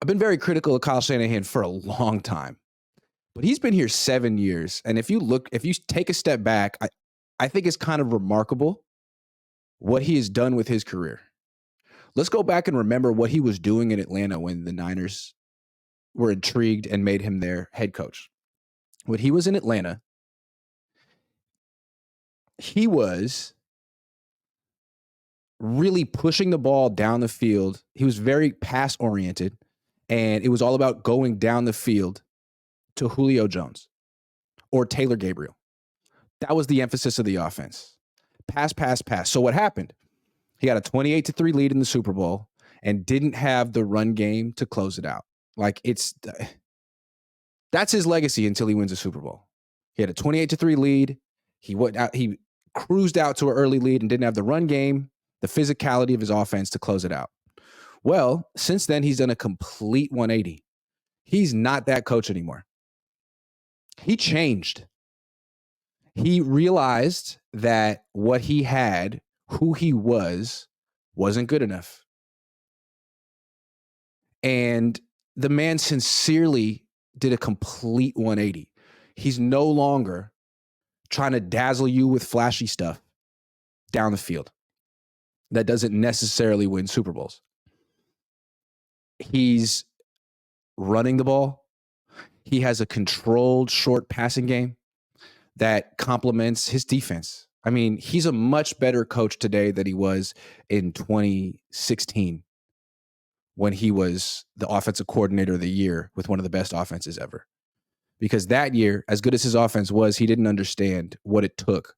I've been very critical of Kyle Shanahan for a long time, but he's been here 7 years. And if you take a step back, I think it's kind of remarkable what he has done with his career. Let's go back and remember what he was doing in Atlanta when the Niners were intrigued and made him their head coach. When he was in Atlanta, he was really pushing the ball down the field. He was very pass oriented, and it was all about going down the field to Julio Jones or Taylor Gabriel. That was the emphasis of the offense. Pass, pass, pass. So what happened? He got a 28-3 lead in the Super Bowl and didn't have the run game to close it out. Like that's his legacy until he wins a Super Bowl. He had a 28-3 lead. He cruised out to an early lead and didn't have the run game, the physicality of his offense to close it out. Well, since then, he's done a complete 180. He's not that coach anymore. He changed. He realized that what he had, who he was, wasn't good enough. And the man sincerely did a complete 180. He's no longer trying to dazzle you with flashy stuff down the field that doesn't necessarily win Super Bowls. He's running the ball. He has a controlled short passing game that complements his defense. I mean, he's a much better coach today than he was in 2016 when he was the offensive coordinator of the year with one of the best offenses ever. Because that year, as good as his offense was, he didn't understand what it took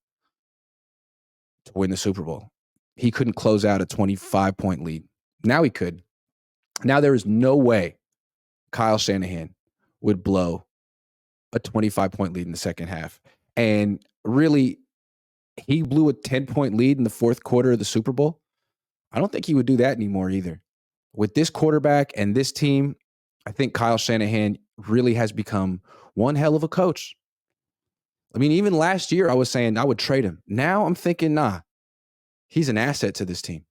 to win the Super Bowl. He couldn't close out a 25-point lead. Now he could. Now there is no way Kyle Shanahan would blow a 25-point lead in the second half. And really, he blew a 10-point lead in the fourth quarter of the Super Bowl. I don't think he would do that anymore either. With this quarterback and this team, I think Kyle Shanahan really has become one hell of a coach. I mean, even last year I was saying I would trade him. Now I'm thinking, nah, he's an asset to this team.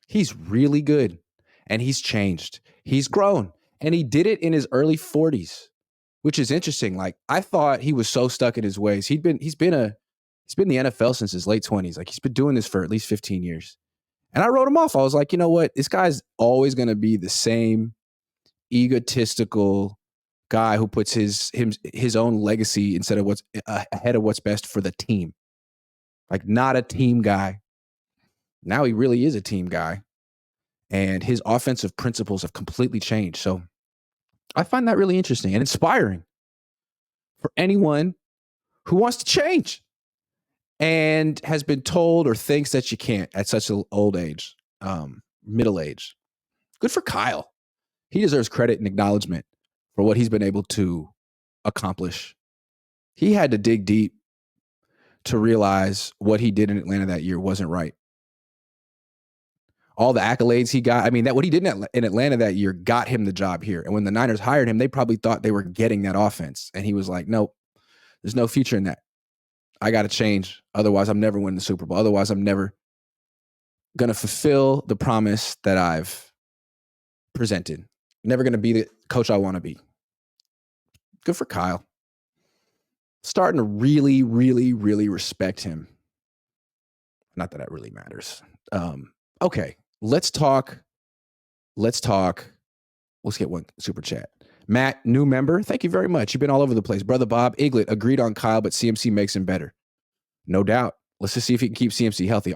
He's really good, and he's changed. He's grown, and he did it in his early 40s, which is interesting. Like, I thought he was so stuck in his ways. He's been in the NFL since his late 20s. Like, he's been doing this for at least 15 years. And I wrote him off. I was like, you know what? This guy's always going to be the same egotistical guy who puts his own legacy instead of what's ahead of what's best for the team. Like, not a team guy. Now he really is a team guy. And his offensive principles have completely changed. So I find that really interesting and inspiring for anyone who wants to change and has been told or thinks that you can't at such an old age, middle age. Good for Kyle. He deserves credit and acknowledgement for what he's been able to accomplish. He had to dig deep to realize what he did in Atlanta that year wasn't right. All the accolades he got, I mean, that what he did in Atlanta that year got him the job here. And when the Niners hired him, they probably thought they were getting that offense. And he was like, nope, there's no future in that. I got to change. Otherwise, I'm never winning the Super Bowl. Otherwise, I'm never going to fulfill the promise that I've presented. Never going to be the coach I want to be. Good for Kyle. Starting to really, really, really respect him. Not that really matters. Okay, let's talk. Let's get one super chat. Matt, new member. Thank you very much. You've been all over the place. Brother Bob, Iglet agreed on Kyle, but CMC makes him better. No doubt. Let's just see if he can keep CMC healthy.